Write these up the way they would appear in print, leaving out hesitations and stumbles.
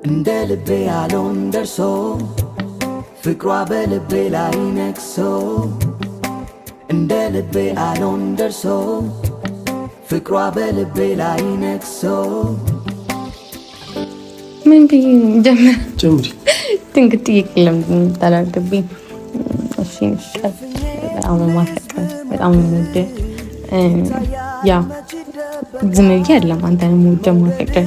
እንደ ልቤ ያለውን ደርሶ ፍቅሯ በልቤ ላይ ነግሶ እንደ ልቤ ያለውን ደርሶ ፍቅሯ በልቤ ላይ ነግሶ ምን ብዬ ጀምሪ ትንግት ይቅለም ተላልክብኝ። እሺ በጣም ማፈቀር በጣም ወደ ያ ዝም ብዬ አይደለም አንተንም ወደ ማፈቀር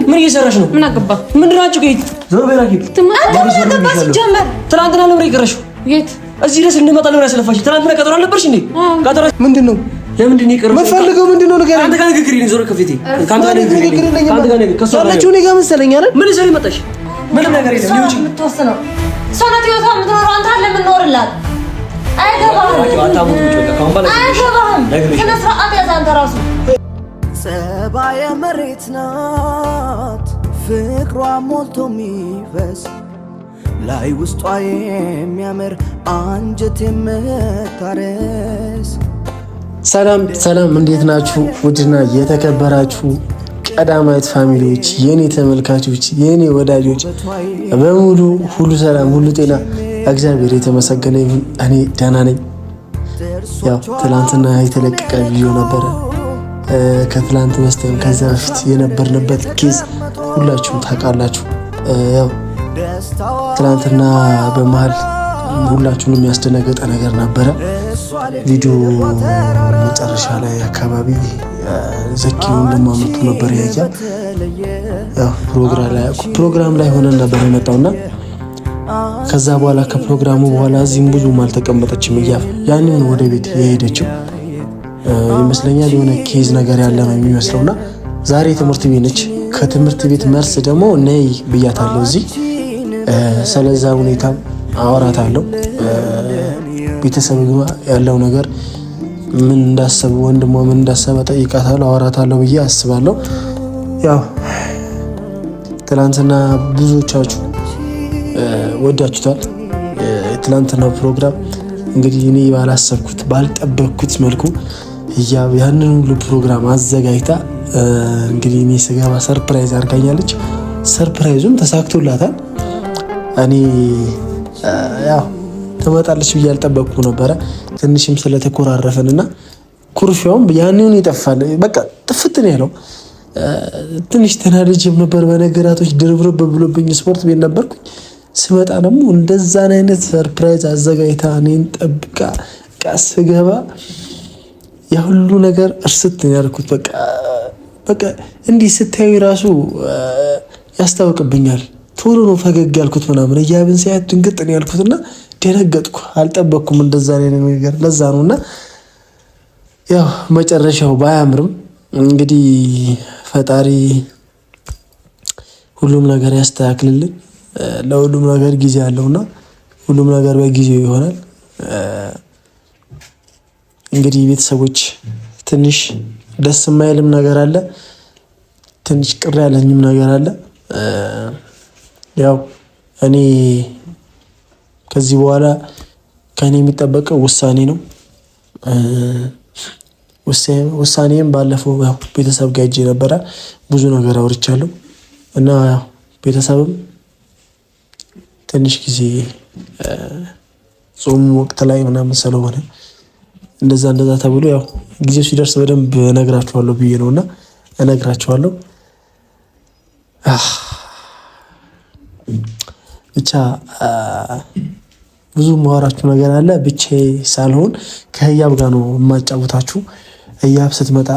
ምን እየሰራሽ ነው? ምን አገባ? ምንድን ናችሁ? ከየት ዞር በላኪት ትናንትና ነው የቀረሽው? የት እዚህ ድረስ እንድመጣ ነው ያስለፋሽ? ትናንትና ቀጠሮ አልነበርሽ እንዴ? ቀጠሮ ምንድን ነው? ለምንድን ነው የቀረሽው? የምትፈልገው ምንድን ነው? ንገረኝ። አንተ ጋር ንግግር የለኝ። ዞር ከፊቴ ካንተ ጋር ንግግር የለኝ። ካንተ ጋር ንግግር ከሷ ያለችው እኔ ጋር መሰለኝ አይደል? ምን ይዘሪ መጣሽ? ምንም ነገር የለም። ይውጪ የምትወስነው ሰው ናት። ህይወቷ የምትኖረው አንተ አለ የምንኖርላት አይገባህም። ስነ ስርዓት ያዝ አንተ ራሱ። ጸባየ መሬት ናት ፍቅሯ ሞልቶ የሚፈስ ላይ ውስጧ የሚያምር አንጀት የምታረስ። ሰላም ሰላም፣ እንዴት ናችሁ? ውድና የተከበራችሁ ቀዳማዊት ፋሚሊዎች፣ የኔ ተመልካቾች፣ የኔ ወዳጆች በሙሉ ሁሉ ሰላም፣ ሁሉ ጤና፣ እግዚአብሔር የተመሰገነ ይሁን። እኔ ደህና ነኝ። ያው ትላንትና የተለቀቀ ቪዲዮ ነበረ። ከትላንት በስቲያም ከዛ በፊት የነበርንበት ኬዝ ሁላችሁም ታውቃላችሁ። ያው ትላንትና በመሀል ሁላችሁንም ያስደነገጠ ነገር ነበረ። ቪዲዮ መጨረሻ ላይ አካባቢ ዘኪውን ለማመጡ ነበር ያያ። ያው ፕሮግራም ላይ ሆነን ነበር የመጣውና ከዛ በኋላ ከፕሮግራሙ በኋላ እዚህም ብዙም አልተቀመጠችም። ያንን ወደ ቤት የሄደችው ይመስለኛል። የሆነ ኬዝ ነገር ያለ ነው የሚመስለውና ዛሬ ትምህርት ቤት ነች። ከትምህርት ቤት መልስ ደግሞ ነይ ብያታለሁ። እዚህ ስለዛ ሁኔታ አወራታለሁ። ቤተሰብ ያለው ነገር ምን እንዳሰቡ ወንድሟ ምን እንዳሰበ ጠይቃታለሁ፣ አወራታለሁ ብዬ አስባለሁ። ያው ትናንትና ብዙዎቻችሁ ወዳችሁታል። ትናንትናው ፕሮግራም እንግዲህ እኔ ባላሰብኩት ባልጠበቅኩት መልኩ ያንን ሁሉ ፕሮግራም አዘጋጅታ እንግዲህ እኔ ስገባ ሰርፕራይዝ አድርጋኛለች። ሰርፕራይዙም ተሳክቶላታል። እኔ ያው ትመጣለች ብዬ አልጠበቅኩ ነበረ። ትንሽም ስለተኮራረፈንና ኩርፊያውም ያንን ይጠፋል። በቃ ጥፍት ነው ያለው። ትንሽ ተናድጄም ነበር በነገራቶች ድርብርብ ብሎብኝ ስፖርት ቤት ነበርኩኝ። ስመጣ ደግሞ እንደዛን አይነት ሰርፕራይዝ አዘጋጅታ እኔን ጠብቃ ስገባ ያ ሁሉ ነገር እርስት ነው ያልኩት። በቃ እንዲህ ስታዩ ራሱ ያስታውቅብኛል። ቶሎ ነው ፈገግ ያልኩት ምናምን እያብን ሲያት ድንግጥ ነው ያልኩትና ደነገጥኩ። አልጠበቅኩም እንደዛ አይነት ነገር። ለዛ ነውና ያው መጨረሻው ባያምርም እንግዲህ ፈጣሪ ሁሉም ነገር ያስተካክልልን። ለሁሉም ነገር ጊዜ አለውና ሁሉም ነገር በጊዜው ይሆናል። እንግዲህ ቤተሰቦች ትንሽ ደስ የማይልም ነገር አለ፣ ትንሽ ቅር ያለኝም ነገር አለ። ያው እኔ ከዚህ በኋላ ከኔ የሚጠበቀው ውሳኔ ነው። ውሳኔም ባለፈው ያው ቤተሰብ ጋር ሄጄ ነበረ፣ ብዙ ነገር አውርቻለሁ እና ያው ቤተሰብም ትንሽ ጊዜ ጾም ወቅት ላይ ምናምን ስለሆነ እንደዛ ተብሎ ያው ጊዜው ሲደርስ በደንብ እነግራችኋለሁ ብዬ ነውና እነግራችኋለሁ። ብቻ ብዙ ማወራችሁ ነገር አለ። ብቻዬ ሳልሆን ከህያብ ጋር ነው የማጫውታችሁ። ህያብ ስትመጣ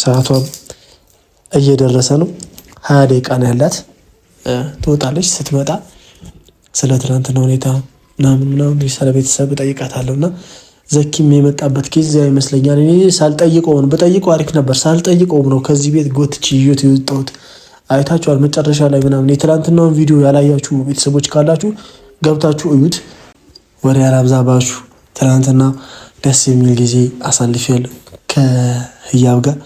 ሰዓቷም እየደረሰ ነው። 20 ደቂቃ ነው ያላት፣ ትወጣለች። ስትመጣ ስለ ትናንትና ሁኔታ ምናምን ስለ ቤተሰብ እጠይቃታለሁና ዘኪም የመጣበት ጊዜ ይመስለኛል። እኔ ሳልጠይቀው ነው፣ በጠይቀው አሪፍ ነበር። ሳልጠይቀውም ነው ከዚህ ቤት ጎትቼ ይዤት የወጣሁት። አይታችኋል መጨረሻ ላይ ምናምን። የትናንትናውን ቪዲዮ ያላያችሁ ቤተሰቦች ካላችሁ ገብታችሁ እዩት። ወሬ አላብዛባችሁ። ትናንትና ደስ የሚል ጊዜ አሳልፌያለሁ ከህያብ ጋር።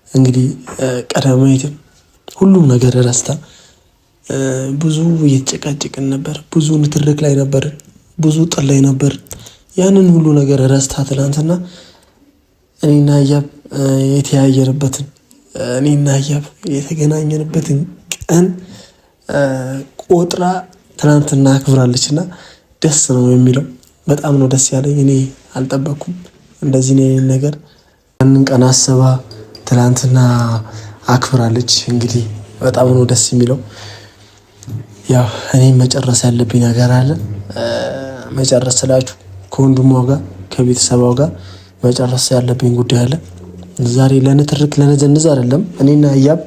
እንግዲህ ቀዳማዊትም ሁሉም ነገር ረስታ ብዙ እየተጨቃጨቅን ነበር፣ ብዙ ንትርክ ላይ ነበር፣ ብዙ ጥል ላይ ነበር። ያንን ሁሉ ነገር ረስታ ትናንትና እኔና ህያብ የተያየንበትን እኔና ህያብ የተገናኘንበትን ቀን ቆጥራ ትናንትና አክብራለችና ደስ ነው የሚለው። በጣም ነው ደስ ያለኝ። እኔ አልጠበኩም እንደዚህ ነው ነገር። ያንን ቀን አስባ ትናንትና አክብራለች። እንግዲህ በጣም ነው ደስ የሚለው። ያው እኔም መጨረስ ያለብኝ ነገር አለ። መጨረስ ስላችሁ ከወንድሟ ጋር ከቤተሰቧ ጋር መጨረስ ያለብኝ ጉዳይ አለ። ዛሬ ለንትርክ ለነዘንዝ አይደለም። እኔና ህያብ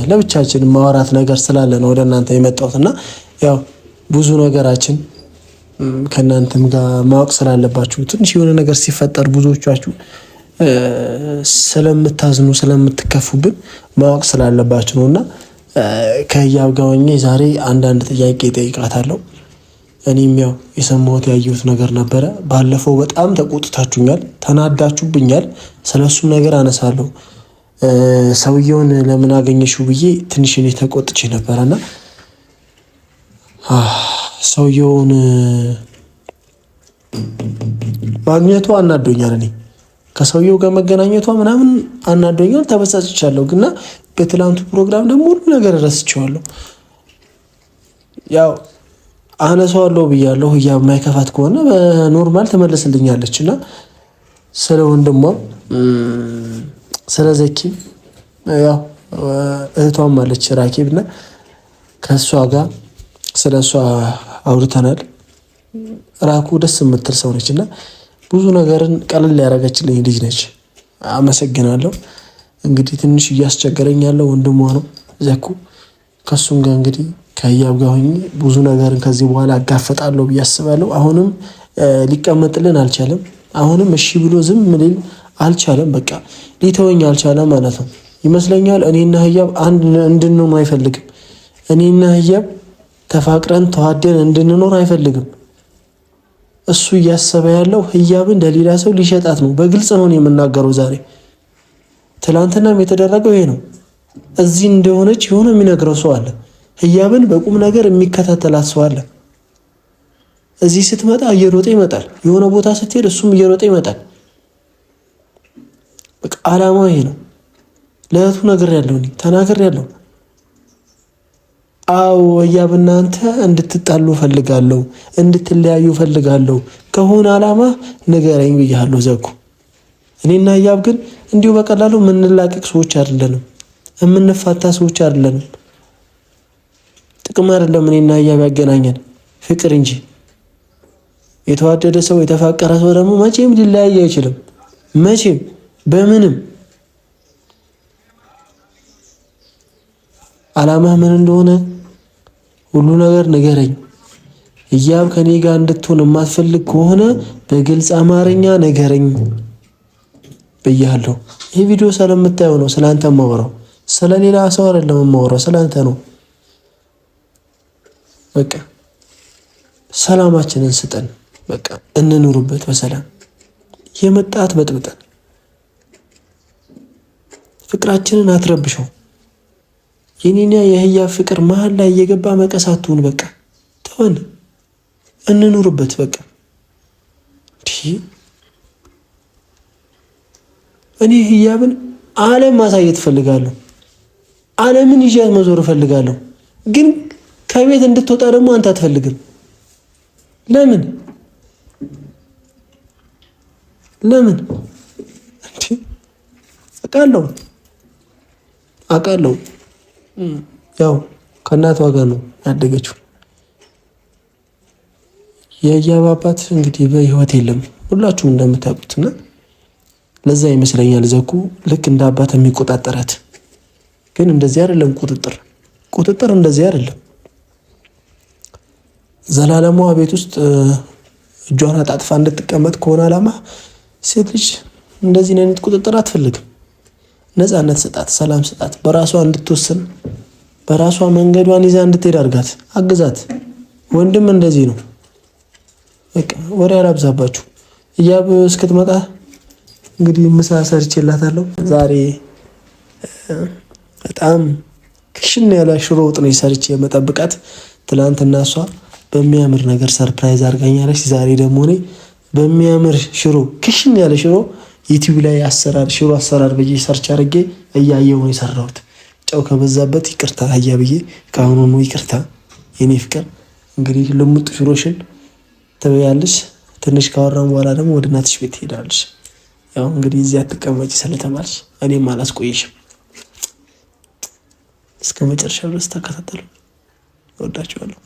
ለብቻችን ማወራት ነገር ስላለ ነው ወደ እናንተ የመጣሁትና ያው ብዙ ነገራችን ከእናንተም ጋር ማወቅ ስላለባችሁ ትንሽ የሆነ ነገር ሲፈጠር ብዙዎቻችሁ ስለምታዝኑ ስለምትከፉብን ማወቅ ስላለባችሁ ነውና ከህያብ ጋር ሆኜ ዛሬ አንዳንድ ጥያቄ ጠይቃታለሁ። እኔም ያው የሰማሁት ያየሁት ነገር ነበረ። ባለፈው በጣም ተቆጥታችሁኛል፣ ተናዳችሁብኛል። ስለሱም ነገር አነሳለሁ። ሰውየውን ለምን አገኘሽው ብዬ ትንሽ እኔ ተቆጥቼ ነበረና ሰውየውን ማግኘቷ አናዶኛል። እኔ ከሰውየው ጋር መገናኘቷ ምናምን አናዶኛል፣ ተበሳጭቻለሁ። ግና በትላንቱ ፕሮግራም ደግሞ ሁሉ ነገር ረስቼዋለሁ። ያው አነሳዋለሁ ብያለሁ። ህያብ ማይከፋት ከሆነ በኖርማል ትመልስልኛለች እና ስለ ወንድሟ ስለ ዘኪ ያው እህቷም አለች ራኬብና ከእሷ ጋር ስለ እሷ አውርተናል። ራኩ ደስ የምትል ሰው ነች እና ብዙ ነገርን ቀለል ያደረገችልኝ ልጅ ነች። አመሰግናለሁ። እንግዲህ ትንሽ እያስቸገረኝ ያለው ወንድሟ ነው ዘኩ። ከሱም ጋር እንግዲህ ከህያብ ጋር ሆኜ ብዙ ነገርን ከዚህ በኋላ አጋፈጣለሁ ብዬ አስባለሁ። አሁንም ሊቀመጥልን አልቻለም። አሁንም እሺ ብሎ ዝም ሊል አልቻለም። በቃ ሊተወኝ አልቻለም ማለት ነው ይመስለኛል። እኔና ህያብ አንድ እንድንሆን አይፈልግም። እኔና ህያብ ተፋቅረን ተዋደን እንድንኖር አይፈልግም። እሱ እያሰበ ያለው ህያብን ለሌላ ሰው ሊሸጣት ነው። በግልጽ ነው የምናገረው ዛሬ። ትላንትናም የተደረገው ይሄ ነው። እዚህ እንደሆነች የሆነ የሚነግረው ሰው አለ። ህያብን በቁም ነገር የሚከታተላት ሰው አለ። እዚህ ስትመጣ እየሮጠ ይመጣል። የሆነ ቦታ ስትሄድ እሱም እየሮጠ ይመጣል። በቃ አላማው ይሄ ነው። ለእህቱ ነግሬያለሁ፣ እኔ ተናግሬያለሁ። አዎ ህያብ እናንተ እንድትጣሉ ፈልጋለሁ፣ እንድትለያዩ ፈልጋለሁ። ከሆነ አላማ ንገረኝ ብያለሁ ዘኩ። እኔና ህያብ ግን እንዲሁ በቀላሉ የምንላቀቅ ሰዎች አይደለንም። የምንፋታ ሰዎች አይደለንም። ጥቅም አይደለም እኔና ህያብ ያገናኘን ፍቅር እንጂ። የተዋደደ ሰው የተፋቀረ ሰው ደግሞ መቼም ሊለያይ አይችልም። መቼም በምንም። አላማህ ምን እንደሆነ ሁሉ ነገር ንገረኝ። ህያብ ከኔ ጋር እንድትሆን የማትፈልግ ከሆነ በግልጽ አማርኛ ንገረኝ ብያለሁ። ይህ ቪዲዮ ስለምታየው ነው ስላንተ የማወራው። ስለሌላ ሰው አይደለም የማወራው፣ ስላንተ ነው። በቃ ሰላማችንን ስጠን። በቃ እንኑርበት በሰላም የመጣት በጥብጠን ፍቅራችንን አትረብሸው። የኔና የህያብ ፍቅር መሀል ላይ እየገባ መቀሳቱን በቃ ተወን፣ እንኑርበት። በቃ እኔ ህያብን ዓለም ማሳየት እፈልጋለሁ። ዓለምን ይዣት መዞር እፈልጋለሁ። ግን ከቤት እንድትወጣ ደግሞ አንተ አትፈልግም። ለምን ለምን? አውቃለሁ። ያው ከእናቷ ጋር ነው ያደገችው። የህያብ አባት እንግዲህ በህይወት የለም ሁላችሁም እንደምታውቁትና ለዛ ይመስለኛል ዘኩ ልክ እንደ አባት የሚቆጣጠራት። ግን እንደዚህ አይደለም። ቁጥጥር እንደዚህ አይደለም። ዘላለሟ ቤት ውስጥ እጇን አጣጥፋ እንድትቀመጥ ከሆነ አላማ ሴት ልጅ እንደዚህ አይነት ቁጥጥር አትፈልግም። ነፃነት ስጣት፣ ሰላም ስጣት፣ በራሷ እንድትወስን በራሷ መንገዷን ይዛ እንድትሄድ አድርጋት፣ አግዛት። ወንድም እንደዚህ ነው። በቃ ወሬ አላብዛባችሁ። ህያብ እስክትመጣ እንግዲህ ምሳ ሰርቼላታለሁ። ዛሬ በጣም ክሽን ያለ ሽሮ ወጥ ነው ሰርቼ የመጠብቃት። ትናንትና እሷ በሚያምር ነገር ሰርፕራይዝ አድርጋኛለች። ዛሬ ደግሞ እኔ በሚያምር ሽሮ ክሽን ያለ ሽሮ ዩቲዩብ ላይ ሽሮ አሰራር ብዬ ሰርች አድርጌ እያየሁ ነው የሰራሁት። ጨው ከበዛበት ይቅርታ አያ ብዬ ከአሁኑ ነው ይቅርታ የኔ ፍቅር። እንግዲህ ልሙጥ ሽሮሽን ትበያለሽ። ትንሽ ካወራን በኋላ ደግሞ ወደ እናትሽ ቤት ትሄዳለሽ። ያው እንግዲህ እዚያ አትቀመጪ ስለተባልሽ እኔም አላስቆይሽም። እስከ መጨረሻ ድረስ ተከታተሉ። እወዳችኋለሁ፣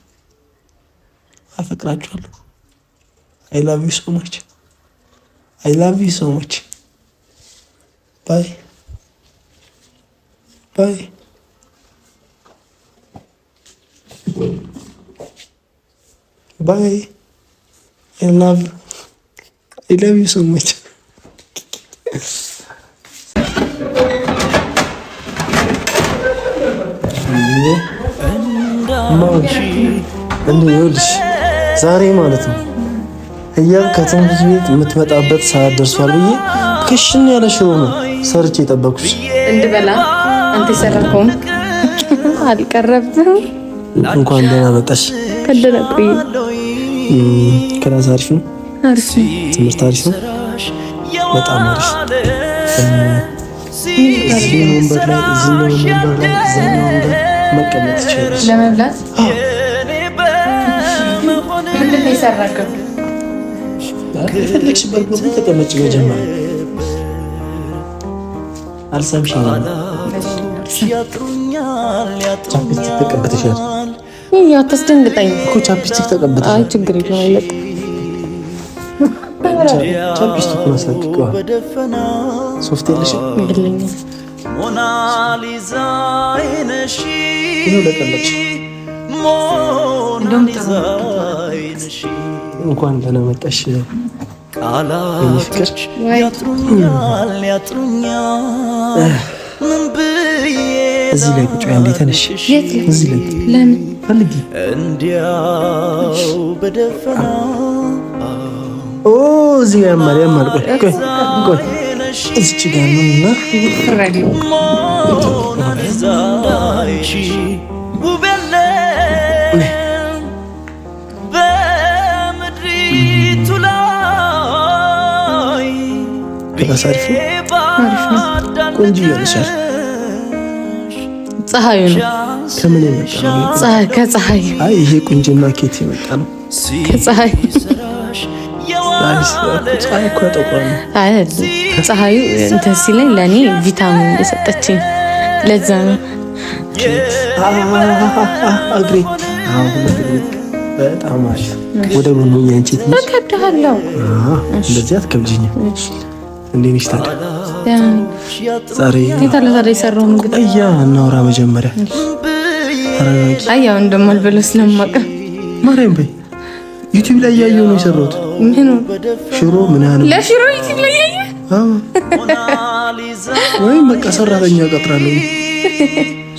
አፈቅራችኋለሁ። I love you so much. I love you so much. Bye. Bye. Bye. I love you so much. እንዴ ዛሬ ማለት ነው እያል ከትምህርት ቤት የምትመጣበት ሰዓት ደርሷል ብዬ ክሽን ያለ ሽሮ ነው ሰርቼ የጠበኩሽ እንድበላ። አንተ ሰራከውም አልቀረብም። እንኳን ደህና መጣሽ። ከደረቁኝ ክላስ አሪፍ ነው። አሪፍ ትምህርት አሪፍ ነው። በጣም አሪፍ። እዚህ ወንበር ላይ መቀመጥ ትችላለሽ ለመብላት። ምንድን ነው የሰራከው? የፈለግሽበት ቦታ ተቀመጭ። መጀመሪያ አልሰምሽም። ቻፕስቲክ ተቀብተሻል። ያው አታስደንግጠኝ እኮ ቻፕስቲክ ተቀብተሻል። አይ ችግር የለም። ቻፕስቲክ ማሳቂዋ ሶፍት የለሽም? ይገለኛል። ይኸው ለቀለች። እንኳን ደህና መጣሽ ቃላቶች ያጥሩኛል ያጥሩኛል። ምን ብዬ እዚህ ላይ ቁጭ ያለ ተነሽ። እዚህ ላይ ለምን ፈልጊ እንዲያው በደፈናው እዚህ ጋር ያማል። ቆይ እዚች ጋር ነውና ይፈራል። ሞናሊዛሽ ውብ የለም በምድሪቱ ላይ ክላስ አሪፍ ነው። ቆንጆ ይመስላል። ፀሐዩ ነው። ከምን የመጣ ነው? ከፀሐይ። አይ ይሄ ቁንጅና ኬት የመጣ ነው? ከፀሐይ። ፀሐይ እኮ ያጠቁራል። አይ ፀሐዩ እንትን ሲለኝ ለእኔ ቪታሚን የሰጠችኝ ለዛ ነው። እግሬ በጣም አሪፍ። ወደ ጎኑ ያንቺ ትንሽ እከብድሃለሁ። እንደዚህ አትከብጂኝም። እንዴት ነሽ ታዲያ? ዛሬ ታዲያ የሰራው ምግብ እናውራ መጀመሪያ። አይ ያው እንደማልበለው ስለማውቅ ማርያም በይ። ዩቲዩብ ላይ ያየው ነው የሰራሁት። ምን ሽሮ ምን ያህል ለሽሮ ዩቲዩብ ላይ ያየህ? ወይም በቃ ሰራተኛ ቀጥራለሁ።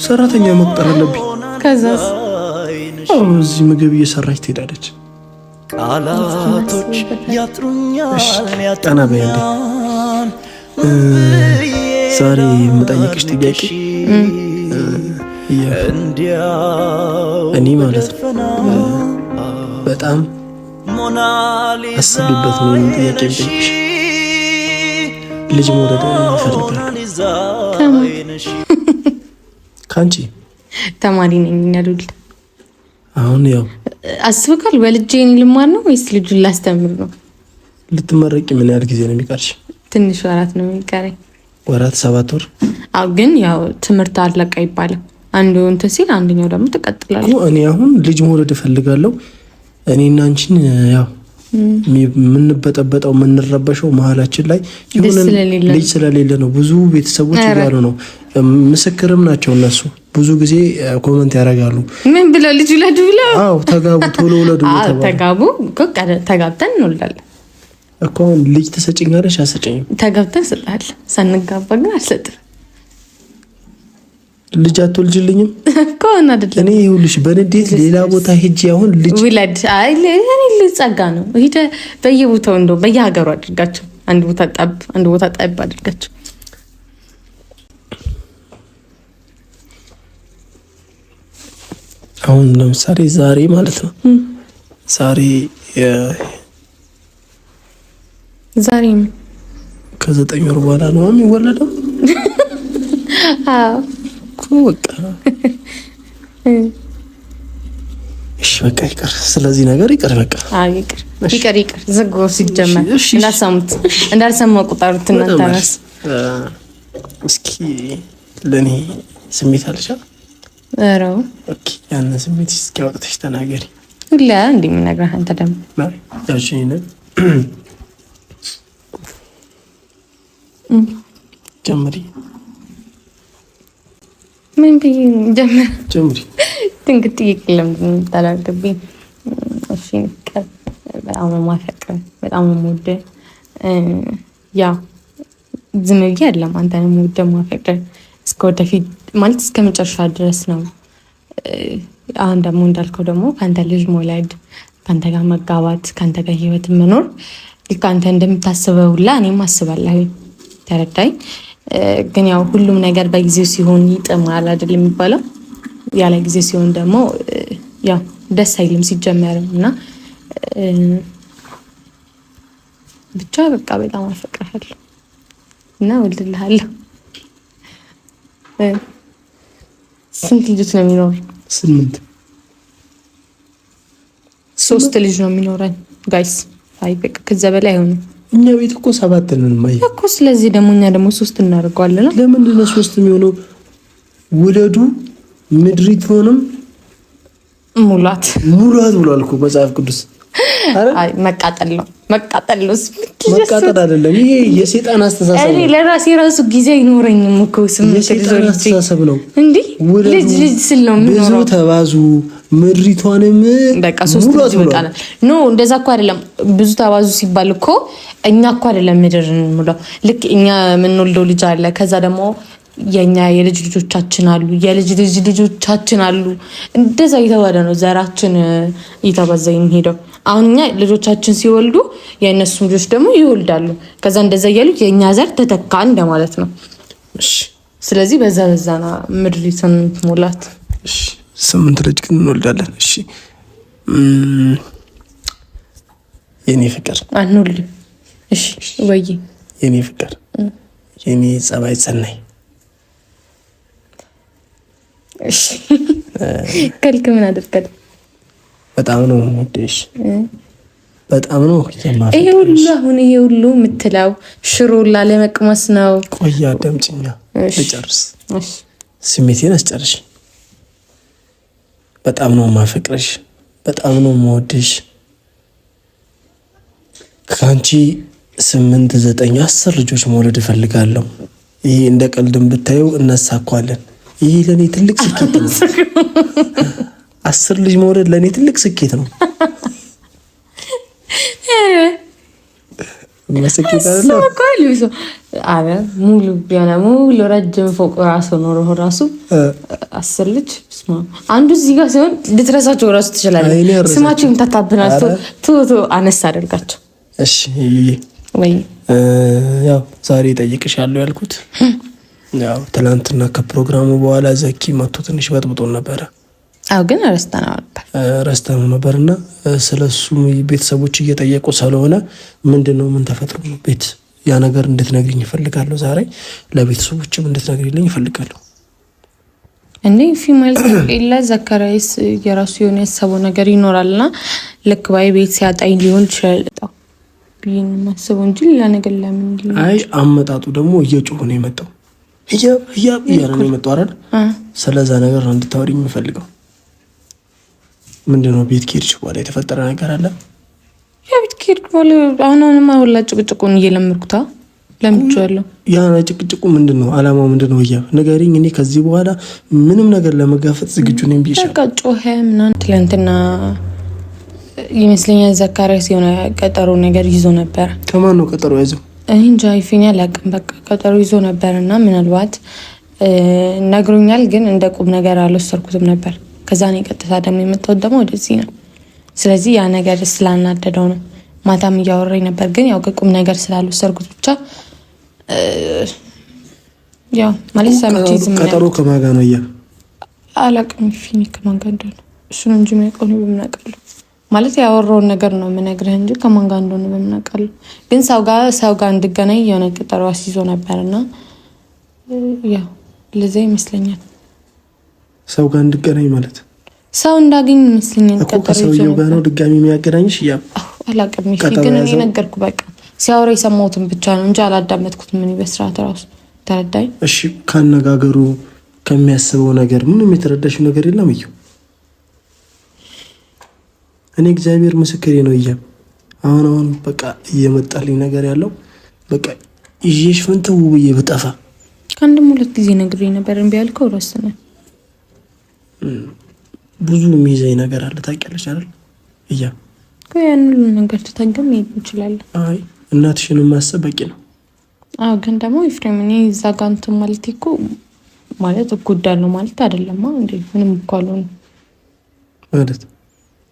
ሰራተኛ መቅጠር አለብኝ። ከዛስ እዚህ ምግብ እየሰራች ትሄዳለች። ቃላቶች ያጥሩኛል ቀና በያለኝ። ዛሬ የምጠይቅሽ ጥያቄ እኔ ማለት ነው በጣም አስቢበት ነው ጥያቄ ብጠይቅሽ። ልጅ መውለድ እፈልጋለሁ። ከአንቺ ተማሪ ነኝ ያሉል። አሁን ያው አስበካል ወልጄ እኔ ልማር ነው ወይስ ልጁን ላስተምር ነው? ልትመረቂ ምን ያህል ጊዜ ነው የሚቀርሽ? ትንሽ ወራት ነው የሚቀረኝ። ወራት 7 ወር? አዎ ግን ያው ትምህርት አለቀ ይባላል። አንዱ እንትን ሲል አንደኛው ደግሞ ትቀጥላለህ። እኔ አሁን ልጅ መውለድ እፈልጋለሁ። እኔና አንቺን ያው የምንበጠበጠው የምንረበሸው መሀላችን ላይ የሆነ ልጅ ስለሌለ ነው። ብዙ ቤተሰቦች እያሉ ነው፣ ምስክርም ናቸው እነሱ። ብዙ ጊዜ ኮመንት ያደርጋሉ። ምን ብለው ልጅ ውለዱ ብለው? አዎ ተጋቡ፣ ቶሎ ውለዱ ተባሉ። ተጋቡ ተጋብተን እንወልዳለን እኮ። ልጅ ትሰጪኛለሽ? አትሰጪኝም? ተጋብተን እሰጥሃለሁ፣ ሳንጋባ ግን አልሰጥም። ልጅ አትወልጂልኝም እኮ እና አይደለም። እኔ ይኸውልሽ በንዴት ሌላ ቦታ ሄጄ አሁን ልጅ ውለድ። አይ እኔ ልጸጋ ነው። ሂደ በየቦታው እንደው በየሀገሩ አድርጋቸው። አንድ ቦታ ጠብ አድርጋቸው። አሁን ለምሳሌ ዛሬ ማለት ነው ዛሬ ዛሬም ከ9 ወር በኋላ ነው የሚወለደው። አዎ በቃ እሺ በቃ ይቅር። ስለዚህ ነገር ይቅር በቃ። አዎ ይቅር። ዘግቦ ሲጀመር እንዳልሰማው ቁጠሩት እናንተ ራስ። እስኪ ለኔ ስሜት አለሽ? አረው ኦኬ፣ ያን ስሜት እስኪ አውጥተሽ ተናገሪ። ሁላ እንዴ ምን ነገር አንተ ደግሞ ያቺ ነው ጀምሪ። ምን ብዬ ጀምሪ። ድንግጥ ይቅለም ታላልብኝ። እሺ በጣም ማፈቅር በጣም ወደ ያ ዝም ብዬ አይደለም አንተን ወደ ማፈቅር እስከ ወደፊት ማለት እስከ መጨረሻ ድረስ ነው። አሁን ደግሞ እንዳልከው ደግሞ ካንተ ልጅ መውለድ፣ ካንተ ጋር መጋባት፣ ካንተ ጋር ህይወት መኖር ልክ አንተ እንደምታስበው ሁላ እኔም አስባለሁ። ተረዳኝ። ግን ያው ሁሉም ነገር በጊዜው ሲሆን ይጥማል አይደል የሚባለው። ያለ ጊዜ ሲሆን ደግሞ ያው ደስ አይልም ሲጀመርም እና ብቻ በቃ በጣም አፈቅርሃለሁ እና እወድልሃለሁ። ስንት ልጆች ነው የሚኖር? 8 3 ልጅ ነው የሚኖረን ጋይስ። አይ በቃ ከዛ በላይ አይሆንም። እኛ ቤት እኮ 7 ነን ማይ እኮ። ስለዚህ ደግሞ እኛ ደግሞ 3 እናደርገዋለን። ለምንድን ነው 3 የሚሆነው? ውለዱ ምድሪቱንም ሙላት ብሏል እኮ መጽሐፍ ቅዱስ። አይ መቃጠል ነው። መቃጠል አይደለም። ይሄ የሰይጣን አስተሳሰብ ነው። እኔ ለራሴ ራሱ ጊዜ አይኖረኝም እኮ 8 ልጆች አስተሳሰብ ነው እንዴ? ልጅ ስል ነው ብዙ ተባዙ ምድሪቷንም በቃ 3 ልጅ ይበቃል። ኖ እንደዛ እኮ አይደለም። ብዙ ተባዙ ሲባል እኮ እኛ እኮ አይደለም ምድርን ሙላው። ልክ እኛ የምንወልደው ልጅ አለ። ከዛ ደግሞ የኛ የልጅ ልጆቻችን አሉ፣ የልጅ ልጆቻችን አሉ። እንደዛ እየተባለ ነው ዘራችን እየተባዛ የሚሄደው። አሁን እኛ ልጆቻችን ሲወልዱ የእነሱ ልጆች ደግሞ ይወልዳሉ። ከዛ እንደዛ እያሉ የእኛ ዘር ተተካ እንደማለት ነው። እሺ፣ ስለዚህ በዛ ና ምድሪቱን ሙላት። እሺ፣ 8 ልጅ ግን እንወልዳለን። እሺ፣ የኔ ፍቅር አንወልድም። እሺ ወይ የኔ ፍቅር የኔ ጸባይ ጸናይ። እሺ ከልክ ምን አደረከል? በጣም ነው የምወድሽ፣ በጣም ነው የማፈቅርሽ። ይሄ ሁሉ የምትለው ሽሮላ ለመቅመስ ነው። ቆይ አዳምጪኛ ልጨርስ። እሺ ስሜቴን አስጨርሽ። በጣም ነው የማፈቅርሽ፣ በጣም ነው የምወድሽ። ካንቺ 8 9 10 ልጆች መውለድ እፈልጋለሁ። ይሄ እንደ ቀልድም ብታዩ እናሳኳለን። ይሄ ለኔ ትልቅ ስኬት ነው። 10 ልጅ መውለድ ለኔ ትልቅ ስኬት ነው። መስኬት አይደለም። አረ ሙሉ ረጅም ፎቅ ራሱ ነው ራሱ 10 ልጅ አንዱ እዚህ ጋር ሲሆን ልትረሳቸው ራሱ ትችላለህ። ስማቸው ይምታታብናል። ቶ አነሳ አደርጋቸው። እሺ ወይ ያው ዛሬ ጠይቅሻለሁ ያልኩት ያው ትናንትና ከፕሮግራሙ በኋላ ዘኪ መጥቶ ትንሽ በጥብጦን ነበረ። አው ግን ረስተነው ነበርና ስለሱ ቤተሰቦች እየጠየቁ ስለሆነ ምንድነው ምን ተፈጥሮ ነው ቤት ያ ነገር እንድትነግሪኝ እፈልጋለሁ። ዛሬ ለቤተሰቦችም እንድትነግሪልኝ እፈልጋለሁ። እንዴ ፊማል ኢላ ዘካሪያስ የራሱ የሆነ ያሰበው ነገር ይኖራልና ልክ ባይ ቤት ሲያጣኝ ሊሆን ይችላል ቢን ማሰቡ እንጂ ሌላ ነገር ለምን ይላል። አይ አመጣጡ ደግሞ እየጮህ ነው የመጣው። ህያብ ነው የመጣው አይደል? ስለዛ ነገር ነው እንድታወሪኝ የምፈልገው። ምንድነው ቤት ኬርች በኋላ የተፈጠረ ነገር አለ? ያ ቤት ኬርች በኋላ አሁንማ ሁላ ጭቅጭቁን እየለመድኩታ ለምጫለሁ። ያ ጭቅጭቁ ምንድነው? አላማው ምንድነው? ህያብ ንገሪኝ። እኔ ከዚህ በኋላ ምንም ነገር ለመጋፈጥ ዝግጁ ነኝ ብዬሻለሁ። በቃ ጮኸ ምናምን ትላንትና ይመስለኛል ዘካሪያስ የሆነ ቀጠሮ ነገር ይዞ ነበር። ከማን ነው ቀጠሮ ያዘው? እንጃ ይፈኛል አቅም በቃ ቀጠሮ ይዞ ነበርና ምናልባት ነግሮኛል፣ ግን እንደ ቁም ነገር አልወሰድኩትም ነበር። ከዛ ነው ቀጥታ ደግሞ የመጣሁት ደግሞ ወደዚህ ነው። ስለዚህ ያ ነገር ስላናደደው ነው። ማታም እያወራኝ ነበር፣ ግን ያው ቁም ነገር ስላልወሰድኩት ብቻ ያው ማለት ሰምቼ ዝም ቀጠሮ ከማን ጋር ነው? አላቅም ፊኒ ከማን ጋር እንደሆነ እሱ ነው እንጂ የሚያውቀው ነው። በምን አውቃለሁ? ማለት ያወራውን ነገር ነው የምነግርህ እንጂ ከማን ጋር እንደሆነ በምን አውቃለሁ። ግን ሰው ጋር እንድገናኝ የሆነ ቀጠሮ አስይዞ ነበርና ያው ለዛ ይመስለኛል። ሰው ጋር እንድገናኝ ማለት ሰው እንዳገኝ ይመስለኛል። ቀጠሮ ከሰውየው ጋር ነው ድጋሚ የሚያገናኝሽ? አላውቅም። እሺ ግን እኔ ነገርኩ በቃ ሲያወራ የሰማሁትን ብቻ ነው እንጂ አላዳመጥኩትም። ምን በስርዓት ራሱ ተረዳኝ። እሺ ካነጋገሩ ከሚያስበው ነገር ምንም የተረዳሽው ነገር የለም? እዩ እኔ እግዚአብሔር ምስክሬ ነው። አሁን በቃ እየመጣልኝ ነገር ያለው በቃ ይዤሽ ፈንተው ብዬ ብጠፋ ከአንድም 2 ጊዜ ነግሬ ነበር። እምቢ ያልከው ረስነ ብዙ የሚይዘኝ ነገር አለ ታውቂያለሽ አይደል? ያን ሁሉ ነገር ትታገም ይችላል። አይ እናትሽን ማሰብ በቂ ነው። አዎ ግን ደግሞ ኤፍሬም እኔ እዛ ጋር እንትን ማለት እኮ ማለት እጎዳለሁ ማለት አይደለም። እንዴ ምንም እኮ አልሆነም ማለት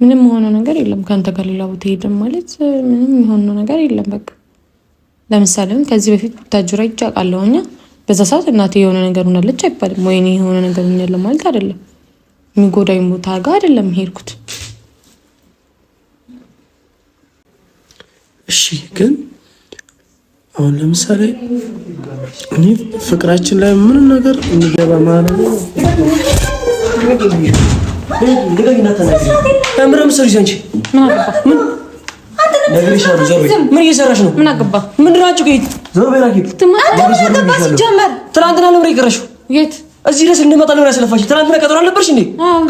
ምንም ሆኖ ነገር የለም። ካንተ ጋር ሌላ ቦታ ሄደን ማለት ምንም ሆኖ ነገር የለም። በቃ ለምሳሌ ከዚህ በፊት ታጅራ ይጫቃለውኛ በዛ ሰዓት እናቴ የሆነ ነገር ሆናለች አይባልም ወይ? እኔ የሆነ ነገር ሆኛለሁ ማለት አይደለም። የሚጎዳኝ ቦታ ጋር አይደለም ሄድኩት። እሺ ግን አሁን ለምሳሌ እኔ ፍቅራችን ላይ ምንም ነገር እንገባ ማለት ነው። ምን እየሰራሽ ነው? ምን አገባ? ምንድን ናችሁ? ትናንትና ለምን የቀረሽው? የት እዚህ ድረስ እንድመጣ ለምን ያስለፋሽ? ትናንትና ቀጠሮ አልነበርሽ እንዴ?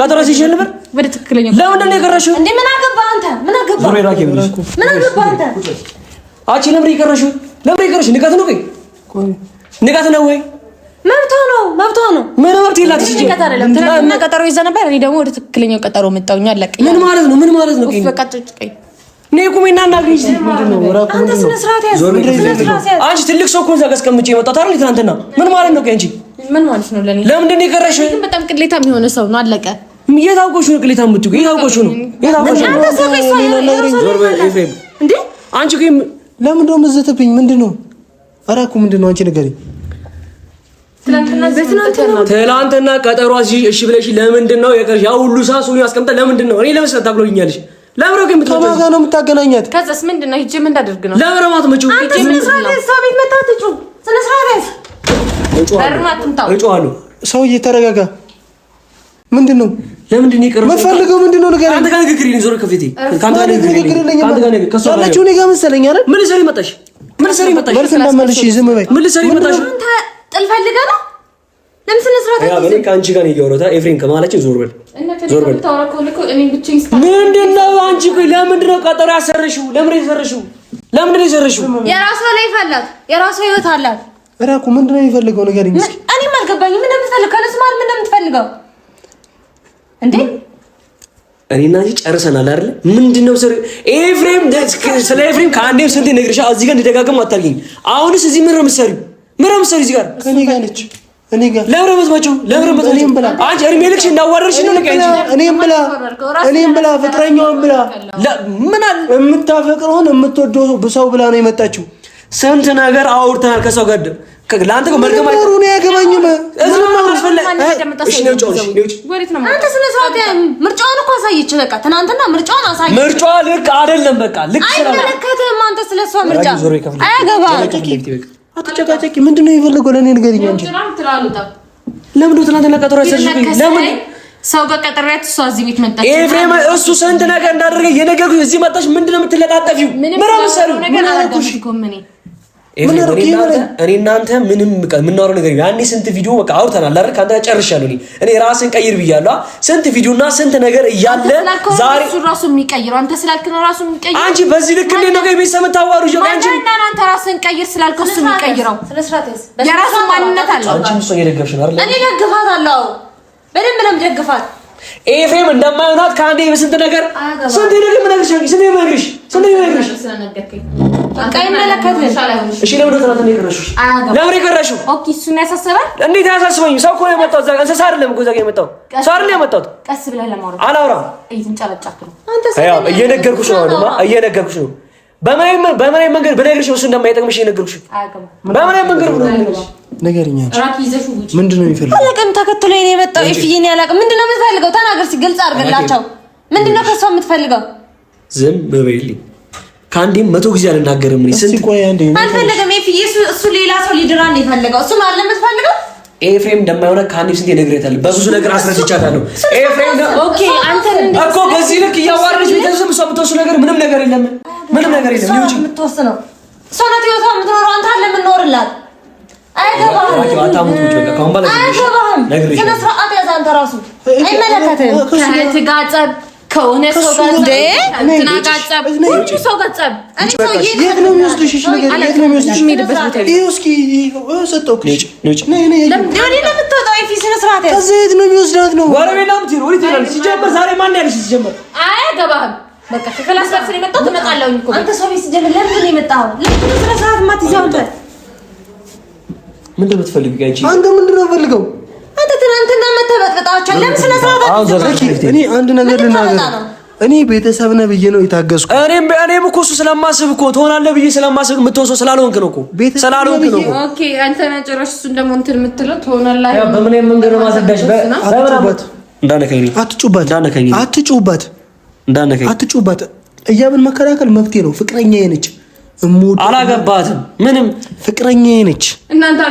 ቀጠሮ ሲሸል ነበር። ወደ ትክክለኛ ለምንድን ነው የቀረሽው እንዴ? ምን አገባ አንተ? ምን አገባ? ምን አገባ አንተ? አንቺ ለምን የቀረሽው? ለምን የቀረሽ? ንቀት ነው ወይ? ንቀት ነው ወይ? መብቷ ነው። ምን መብት የላት እሺ። ትናንትና ቀጠሮ ይዘህ ነበር። እኔ ደግሞ ወደ ትክክለኛው ቀጠሮ መጣሁኝ። አለቀ። ምን ማለት ነው? በቃ ጥጭቀኝ ነይ ቁሚና እናግሪኝ። አንተ ስነ ስርዓት ያዝ። አንቺ ትልቅ ሰው እኮ እዛ ጋር አስቀምጬ የመጣሁት አይደል? ትናንትና ምን ማለት ነው? አንቺ ምን ማለት ነው? ለኔ ለምንድን ነው የቀረሽው? በጣም ቅሌታም የሆነ ሰው ነው። አለቀ። የታውቆሽ ነው ቅሌታም የምትይው? የታውቆሽ ነው? አንተ ሰው እንዴ? አንቺ ግን ለምን ነው የምትዘተብኝ? ምንድነው? ኧረ እኮ ምንድነው? አንቺ ንገሪኝ። ትናንትና ቀጠሮ እሺ ብለሽ ለምንድን ነው የቀረሽ? ያው ሁሉ ሰዓት ሱኒ አስቀምጠ ለምንድን ነው? እኔ ለመስራት ታብሎኛለሽ። ለምን ነው ግን ከማን ጋር ነው የምታገናኛት? ከዛስ ምንድነው? ሂጅ ምን እንዳደርግ ነው? ለምን ነው የማትመጪው? አንተ ስነ ስርዓት ሰው ቤት መጣ ትጩ ስነ ስርዓት ያዝ። እጮሃለሁ። ሰውዬ ተረጋጋ። ምንድነው? ለምንድን ነው የቀረሽው? የምትፈልገው ምንድነው? ንገረኝ። አንተ ጋር ንግግር ይልኝ ዞር ከፊቴ ካንተ ጋር ንግግር ይልኝ። አንተ ጋር ንግግር ከሷ ጋር ያለችው እኔ ጋር መሰለኝ አይደል? ምን ልትሰሪ መጣሽ? በርስ እንዳመልሽ ዝም በይ። ምን ልትሰሪ መጣሽ? አንተ ጥል ፈልገህ ነው? ለምን ስነ ስርዓት ያዝ? እኔ ከአንቺ ጋር ነው እያወራሁት። ኤፍሬም ከማለች ዞር በል። ምንድነው አንቺ? ቆይ ለምንድን ነው ቀጠሮ ያሰረሽው? ለምን ያሰረሽው? የራሷ ላይፍ አላት፣ የራሷ ህይወት አላት። እራኩ ምንድነው የሚፈልገው? ንገረኝ እስኪ። እኔም አልገባኝም። ምን እንደምትፈልገው ከነሱ ማለት ምን እንደምትፈልገው እንዴ? እኔና አንቺ ጨርሰናል አይደል? ምንድነው ኤፍሬም? ስለ ኤፍሬም ከአንዴም ስንቴ ነግሬሻለሁ። እዚህ ጋር እንደደጋገም አታርጊኝ። አሁንስ እዚህ ምን ነው የምትሰሪው? እዚህ ጋር እኔ ጋር ነች። እኔ ጋር ለምን መጥመጪው? አንቺ እድሜ ልክሽ እንዳዋረድሽ ነው። እኔም ብላ ፍቅረኛውን ብላ ምን አለ የምታፈቅረውን የምትወደው ሰው ብላ ነው የመጣችው። ስንት ነገር አውርተናል ከሰው ጋር ለአንተ እኮ መልከም አይደለም ነው ያገባኝም። አንተ ስነ ስርዓት ምርጫውን እኮ አሳየች። በቃ ትናንትና ምርጫውን አሳየች። ምርጫዋ ልክ አይደለም። በቃ ልክ አይመለከትህም። አንተ ስለሷ ምርጫ አያገባህም። አትጨቃጨቂ። ምንድነው የፈለገው? ለኔ ንገሪኝ እንጂ ለምን ነው ትናንትና ቀጠሮ ያሰርሽብኝ? ለምን ሰው ጋር ቀጠሮያት እሷ እዚህ ቤት መጣች? ኤፍሬም እሱ ስንት ነገር እንዳደረገ የነገርኩሽ እዚህ መጣሽ። ምንድነው የምትለጣጠፊው? ምን አደረኩሽ? እኔ እናንተ ምንም የምናወራው ነገር ያኔ ስንት ቪዲዮ በቃ አውርተናል አይደል? ካንተ ጨርሻለሁ። እኔ ራስን ቀይር ብያለሁ። ስንት ቪዲዮና ስንት ነገር እያለ ዛሬ እሱ ራሱ የሚቀይረው አንተ ስላልክ ነው። ራሱ የሚቀይረው አንቺ በዚህ ልክ እንዴት ነው ቤተሰብ ታዋሩ? አንቺ አንተ ራስን ቀይር ስላልክ እሱ የሚቀይረው የራሱ ማንነት አለ። አንቺ እሱ እየደገፍሽ ነው አይደል? እኔ ደግፋታለሁ። በደንብ ነው የምደግፋት። ኤፍሬም እንደማይሆናት ከአንዴ በስንት ነገር ስንት ነገር ምነግርሽ ስለነገርከኝ በቃ ይመለከትህ። እሺ ለምን ተናንተ ነው የቀረሽው? ለምን የቀረሽው? ኦኬ እሱን ያሳስባል። እንዴት ያሳስበኝ? ሰው እኮ ነው የመጣው። እዛ እንስሳ አይደለም እኮ እዛ ጋር የመጣው ሰው አይደለም የመጣው። ቀስ ብለህ ለማውራት አላውራም። እየተንጫጫክ ነው አንተ። እየነገርኩሽ ነው። በምን መንገድ ብነግርሽ እሱ እንደማይጠቅምሽ እየነገርኩሽ። በምን መንገድ ብነግርሽ ነገርኛ ራኪ ይዘሽ ውጪ። ምንድነው የሚፈልገው? አላውቅም። ተከትሎ እኔ የመጣው እፊዬን ያላውቅም። ምንድነው የምትፈልገው? ተናገር፣ ሲገልጽ አድርግላቸው። ምንድነው ከሷ የምትፈልገው? ዝም በይልኝ። ከአንዴም 100 ጊዜ አልናገርም። አልፈለገም። እሱ ሌላ ሰው ሊድራን የፈለገው እሱ ማለት የምትፈልገው ኤፍሬም እንደማይሆነ ከአንዴም ስንቴ ነግሬታለሁ። በብዙ ነገር አስረድቻታለሁ። ኤፍሬም ኦኬ፣ አንተ እኮ በዚህ ልክ እያዋረች ቤተሰብ እሷ የምትወስነው ነገር ምንም ነገር የለም። ምንም ነገር የለም። ይውጪ የምትወስነው እሷ ናት። ህይወቷ የምትኖረው አንተ አለ የምንኖርላት። አይገባህም። ስነ ስርዓት ያዝ አንተ ራሱ አይመለከትህም። ከትጋጸብ ከሆነ ሰው ጋር ትናጋጸብ ሁሉ ሰው ጋር ጸብ እኔ ሰው የት ነው የሚወስድሽ? ነገር የት ነው የሚወስድሽ? እስኪ ሰጠው ለምን ለምትወጣው ይፊ ስነ ስርዓት ያዝ። ከዚህ የት ነው የሚወስዳት ነው? ወረቤላም ትሩ ወሪት ይላል። ሲጀምር ዛሬ ማን ያለሽ? ሲጀምር አይገባህም። በቃ ከክላስ ጋር ስለመጣው ትመጣለህ እኮ አንተ ሰው ቤት ሲጀምር ለምን ነው የመጣው? ለምን ስነ ስርዓት ማትይዘው አንተ? ምንድን ነው የምትፈልጊው አንቺ? አንተ ምንድን ነው የምትፈልገው? አንተ ትናንትና መተበጥጣቸው ለምን ስነ ስርዓት አትይዘው? እኔ አንድ ነገር ልናገር። እኔ ቤተሰብ ነህ ብዬ ነው የታገስኩ። እኔም እኮ እሱ ስለማስብ እኮ ትሆናለህ ብዬ ስለማስብ የምትወሰው ስላልሆንክ ነው እኮ ስላልሆንክ ነው። ኦኬ አንተ ነህ ጭራሽ እሱን ደግሞ እንትን የምትለው ትሆናለህ። ያው በምን መንገድ ነው ማስረዳሽ? እንዳነከኝ አትጩባት፣ አትጩባት፣ አትጩባት። እያብን መከላከል መብቴ ነው። ፍቅረኛዬ ነች። አላገባትም። ምንም ፍቅረኛዬ ነች።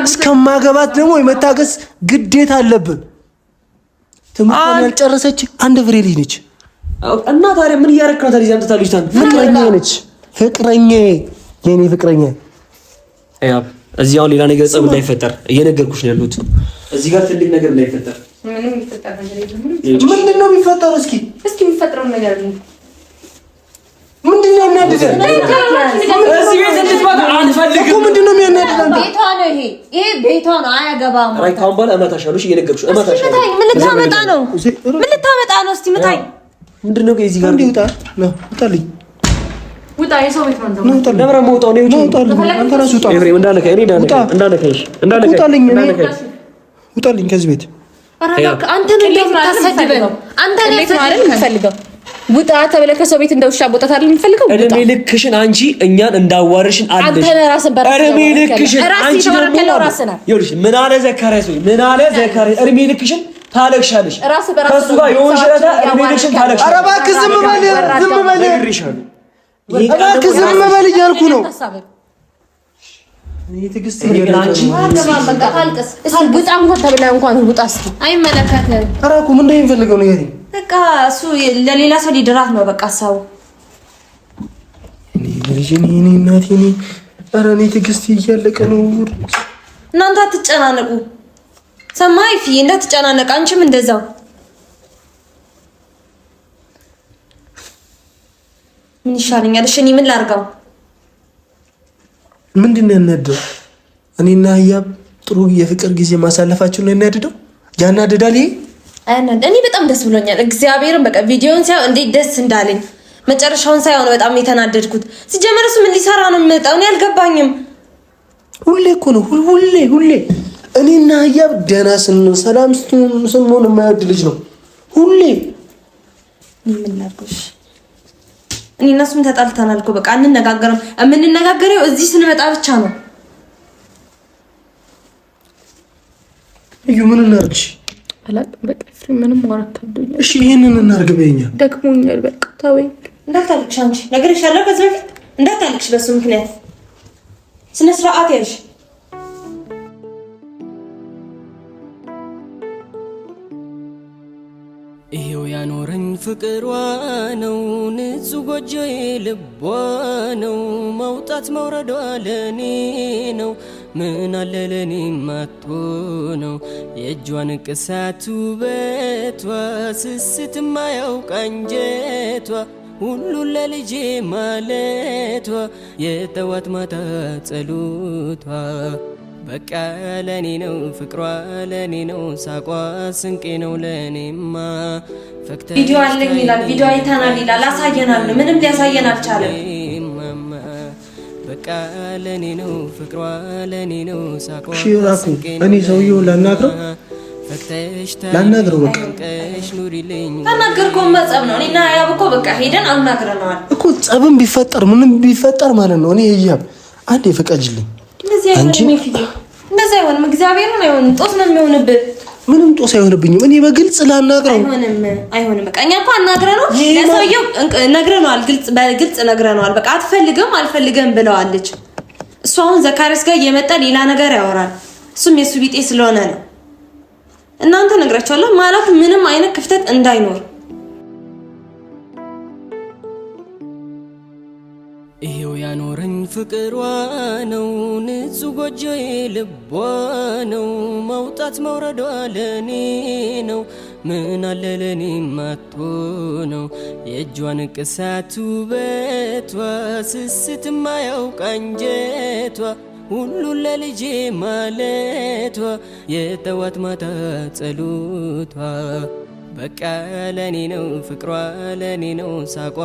እስከማገባት ደግሞ የመታገስ ግዴታ አለብን። ትምህርቷን ያልጨረሰች አንድ ፍሬ ልጅ ነች። እና ታዲያ ምን እያደረክ ነው? ታዲያ አንተ ታልጅታን ፍቅረኛዬ ነች። ፍቅረኛዬ፣ የኔ ፍቅረኛ። ያው እዚህ አሁን ሌላ ነገር ጸብ እንዳይፈጠር እየነገርኩሽ ነው ያሉት። እዚህ ጋር ትልቅ ነገር እንዳይፈጠር። ምንም ይፈጠር ነገር የለም። ምንድን ነው የሚፈጠረው? እስኪ የሚፈጠረው ነገር ነው። ምንድን ነው የሚያናድደን? እዚህ ቤት እንድትመጣ አንፈልግም። ምንድን ነው የሚያናድደን? ቤቷ ነው ይሄ ቤቷ ነው። አያገባም። አይ ካሁን በኋላ እመታሻለሁ። እሺ እየነገርኩሽ እመታሻለሁ። ምን ልታመጣ ነው? ምን ልታመጣ ነው? እስቲ ምታኝ። ምንድን ነው እዚህ ጋር እንዲውጣ ነው? ውጣልኝ። ውጣ። የሰው ቤት ነው ለምን የምወጣው ነው? አንተ ራስህ ውጣ። ኤፍሬም እንዳነካኝ እኔ እንዳነካኝ ውጣልኝ ከዚህ ቤት። አንተ ነው የምታሰድበው። አንተ ነው የምትፈልገው። ውጣ ተብለህ ከሰው ቤት እንደውሻ ቦታት አይደል የምፈልገው? እድሜ ልክሽን አንቺ እኛን እንዳዋርሽን አለሽ። አንተ ራስን በራስህ እድሜ ልክሽን አንቺ ደግሞ ይኸውልሽ፣ ምን አለ ዘካርያስ ወይ ምን አለ ዘካርያስ፣ እድሜ ልክሽን ታለቅሻለሽ። ከሱ ጋር የሆንሽ ዕለት እድሜ ልክሽን ታለቅሻለሽ። ኧረ እባክህ ዝም በል፣ ዝም በል፣ እባክህ ዝም በል እያልኩ ነው። ትዕግስት በቃ ታልቅስ። ውጣ እንኳን ተብለህ እንኳን ውጣ። እስኪ አይመለከትህም። ኧረ እኮ ምንድን ነው የሚፈልገው ነገር? በቃ እሱ ለሌላ ሰው ሊድራት ነው። በቃ ሀሳቡ እኔ እናቴ እኔ ኧረ እኔ ትዕግስት እያለቀ ነው። እናንተ አትጨናነቁ። ሰማይ ፊ እንዳትጨናነቅ። አንቺም እንደዛው። ምን ይሻለኛል? እሺ እኔ ምን ላድርገው? ምንድን ነው ያናደው? እኔና ህያብ ጥሩ የፍቅር ጊዜ ማሳለፋችን ነው ያናደደው? ያናደዳል ይሄ? እኔ በጣም ደስ ብሎኛል። እግዚአብሔርን በቃ ቪዲዮውን ሳይሆን እንዴት ደስ እንዳለኝ መጨረሻውን ሳይሆን በጣም የተናደድኩት። ሲጀመር እሱ ምን ሊሰራ ነው የሚመጣው? እኔ አልገባኝም። ሁሌ እኮ ነው ሁሌ እኔና ህያብ ደህና ስንሆን ሰላም ስንሆን የማይወድ ልጅ ነው ሁሌ። ምን ላድርግሽ? እኔ እና እሱም ተጣልተናል እኮ በቃ አንነጋገርም። የምንነጋገረው እዚህ ስንመጣ ብቻ ነው። እዩ ምን እናርግሽ? አላውቅም። በቃ ፍሬ ምንም ማውራት ከብዶኛል። እሺ ይሄንን እናርግ በይኛ። ደክሞኛል። በቃ ተወኝ። እንዳታልቅሽ አንቺ ነግሬሻለሁ ከዚህ በፊት እንዳታልቅሽ። በሱ ምክንያት ስነ ስርዓት ያልሽ ይሄው ያኖረኝ ፍቅሯ ነው ንጹህ ጎጆዬ ልቧ ነው መውጣት መውረዷ ለኔ ነው ምን አለ ለኔ ማቶ ነው የእጇን ቅሳት ውበቷ ስስት ማያውቅ አንጀቷ ሁሉን ለልጄ ማለቷ የጠዋት ማታ ጸሎቷ በቃ ለኔ ነው ፍቅሯ ለኔ ነው ሳቋ ስንቄ ነው ለኔማ ፈክተ ቪዲዮ አለኝ ይላል ቪዲዮ አይተናል ይላል አሳየናል ምንም ሊያሳየን አልቻለም በቃ ለኔ ነው ፍቅሯ ለኔ ነው ሳቋ ስንቄ ነው እኔ ሰውዬውን ላናግረው በቃ ተናገርከው መጸብ ነው እኔና ያብ እኮ በቃ ሄደን አናግረናል እኮ ጸብም ቢፈጠር ምንም ቢፈጠር ማለት ነው እኔ ህያብ አንዴ ፍቀጅልኝ እንደዚህ አይሆንም እግዚአብሔርን አይሆንም ጦስ ነው የሚሆንብህ ምንም ጦስ አይሆንብኝም። እኔ በግልጽ ላናግረው። አይሆንም በቃ እኛ እኮ አናግረነው ለሰውየው ነግረነዋል። በግልጽ ነግረነዋል። በቃ አልፈልግም ብለዋለች። እሱ አሁን ዘካሪያስ ጋር እየመጣ ሌላ ነገር ያወራል። እሱም የሱ ቢጤ ስለሆነ ነው። እናንተ ነግራችኋለሁ ማለት ምንም አይነት ክፍተት እንዳይኖር። ይሄው ያኖረኝ ፍቅሯ ነው ንጹህ ጎጆዬ ልቧ ነው መውጣት መውረዷ ለኔ ነው ምን አለ ለኔ ማቶ ነው የእጇን ቅሳት ውበቷ ስስት ማያውቅ አንጀቷ ሁሉ ለልጄ ማለቷ የጠዋት ማታ ጸሎቷ በቃ ለኔ ነው ፍቅሯ ለኔ ነው ሳቋ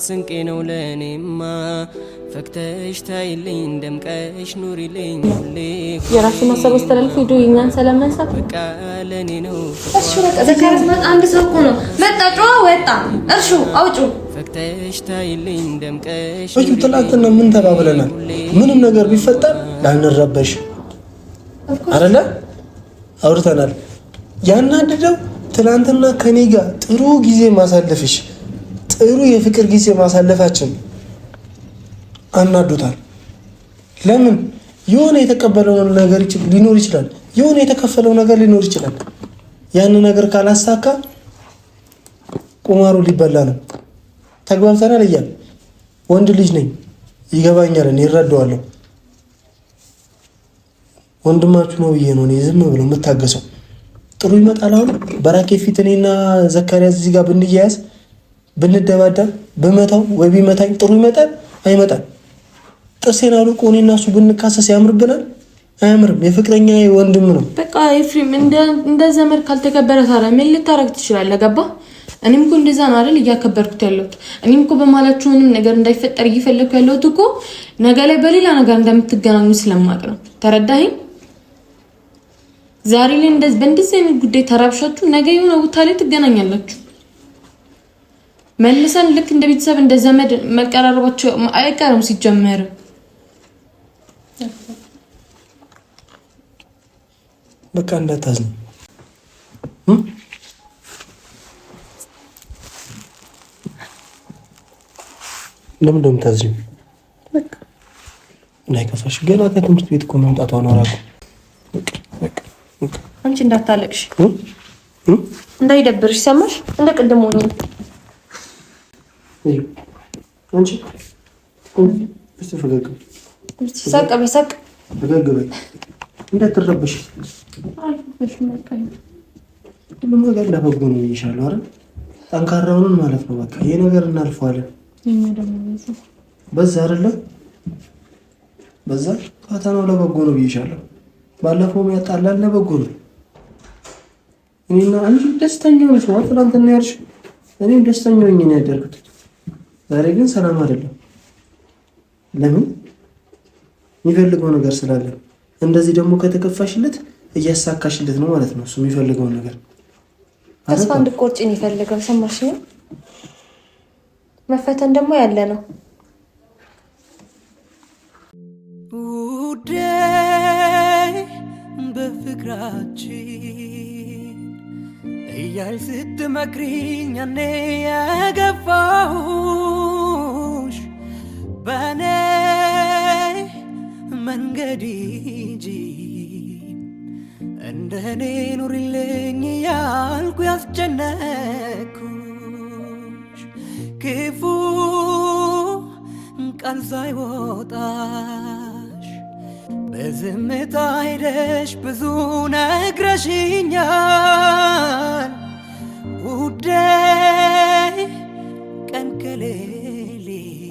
ስንቄ ነው ለኔማ ፈክተሽ ታይልኝ ደምቀሽ ኑሪልኝ ሁሌ የራሱን ሀሳብ አስተላልፎ ሄዶ የኛን ሰላም መንሳት በቃ ለኔ ነው እሺ በቃ ዘካሪያስ ማለት አንድ ሰው እኮ ነው መጣ ጮኸ ወጣ እርሹ አውጩ ፈክተሽ ታይልኝ ደምቀሽ እሱ ትላንትና ምን ተባብለናል? ምንም ነገር ቢፈጠር ላንረበሽ አይደለ አውርተናል። ያናደደው ትላንትና ከኔ ጋር ጥሩ ጊዜ ማሳለፍሽ ጥሩ የፍቅር ጊዜ ማሳለፋችን አናዶታል። ለምን የሆነ የተቀበለው ነገር ሊኖር ይችላል፣ የሆነ የተከፈለው ነገር ሊኖር ይችላል። ያን ነገር ካላሳካ ቁማሩ ሊበላ ነው። ተግባብተናል። እያለ ወንድ ልጅ ነኝ ይገባኛል፣ እኔ እረዳዋለሁ። ወንድማችሁ ነው ብዬ ነው እኔ ዝም ብሎ የምታገሰው። ጥሩ ይመጣል። አሁን በራኬ ፊት እኔና ዘካሪያስ እዚህ ጋር ብንያያዝ ብንደባደብ ብመታው ወይ ቢመታኝ ጥሩ ይመጣል አይመጣም? ጥርሴን አውልቆ እኔና እሱ ብንካሰስ ያምርብናል? አያምርም። የፍቅረኛ ወንድም ነው። በቃ ኤፍሬም እንደ ዘመድ ካልተከበረ ታዲያ ምን ልታረግ ትችላለህ? ገባ? እኔም እኮ እንደዛ ነው አይደል እያከበርኩት ያለሁት። እኔም እኮ በማላችሁ ምንም ነገር እንዳይፈጠር እየፈለኩ ያለሁት እኮ ነገ ላይ በሌላ ነገር እንደምትገናኙ ስለማቅ ነው። ተረዳኸኝ? ዛሬ ላይ በእንደዚህ አይነት ጉዳይ ተራብሻችሁ ነገ የሆነ ቦታ ላይ ትገናኛላችሁ። መልሰን ልክ እንደ ቤተሰብ እንደ ዘመድ መቀራረባቸው አይቀርም ሲጀመር። በቃ እንዳታዝኝ ለምን እንደምታዝኝ በቃ እንዳይከፋሽ። ገና ከትምህርት ቤት እኮ መምጣቷ ነው አራቁ። አንቺ እንዳታለቅሽ እንዳይደብርሽ ሰማሽ? እንደ ቅድም ሆኖ አንቺ ፈገግ ሳቅ በሳቅ ፈገግ በይ እንዳትረበሽ። ሁሉም ነገር ለበጎ ነው ይሻላል አይደል? ጠንካራውን ማለት ነው። በቃ ይሄ ነገር እናልፈዋለን። በዛ አይደለ በዛ ፈተናው ለበጎ ነው ይሻላል። ባለፈው ያጣላል ለበጎ ነው። እኔና አንቺ ደስተኛ ነሽ ማለት ትናንትና ያልሽ እኔም ደስተኛ ነኝ ነው ያደርኩት። ዛሬ ግን ሰላም አይደለም። ለምን? የሚፈልገው ነገር ስላለ። እንደዚህ ደግሞ ከተከፋሽለት እያሳካሽለት ነው ማለት ነው እሱ የሚፈልገው ነገር። ተስፋ እንድትቆርጪ ነው ይፈልጋል። ሰማሽ? መፈተን ደግሞ ያለ ነው። ውዴ በፍቅራችን እያልሽ ስትመክሪኝ ያኔ የገፋሁሽ በእኔ መንገድ ሂጂ እንደኔ ኑሪልኝ ያልኩ ያስጨነቅኩሽ ክፉ ቃል ሳይወጣሽ በዝምታ ሄደሽ ብዙ ነግረሽኛል ውዴ ቀን ከሌሊት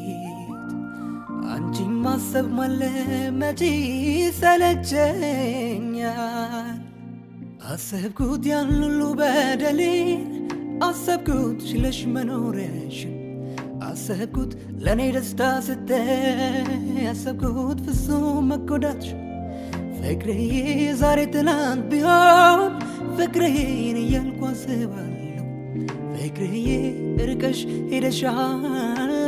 አንቺን ማሰብ ማለመቼ ሰለቸኛል። አሰብኩት ያን ሁሉ በደሌን አሰብኩት ችለሽ መኖርሽን አሰብኩት ለኔ ደስታ ስትይ አሰብኩት ፍጹም መጎዳትሽ ፍቅሬ ዛሬ ትናንት ቢሆን ፍቅሬን እያልኩ አስባለሁ ፍቅሬ ርቀሽ ሄደሻል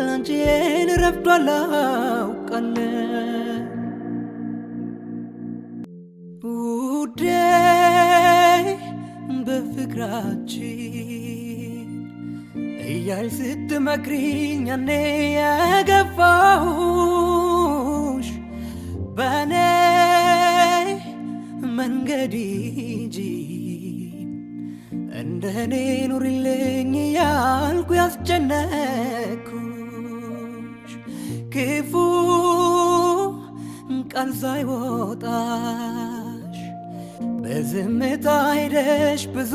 አንቺን ረፍዷል አውቃለሁ ውዴ ፍቅራችን እያልሽ ስትመክሪኝ ያኔ የገባሁሽ በኔ መንገድ ሂጂ እንደኔ ኑሪልኝ ያልኩ ያስጨነቅኩሽ ክፉ ቃል ሳይወጣሽ በዝምታ ሄደሽ ብዙ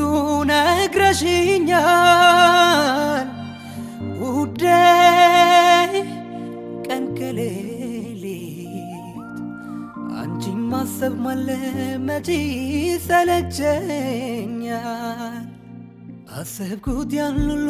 ነግረሽኛል ውዴ ቀን ከሌሊት አንቺን ማሰብ ማለመቼ ሰለቸኛል አሰብኩት ያን ሁሉ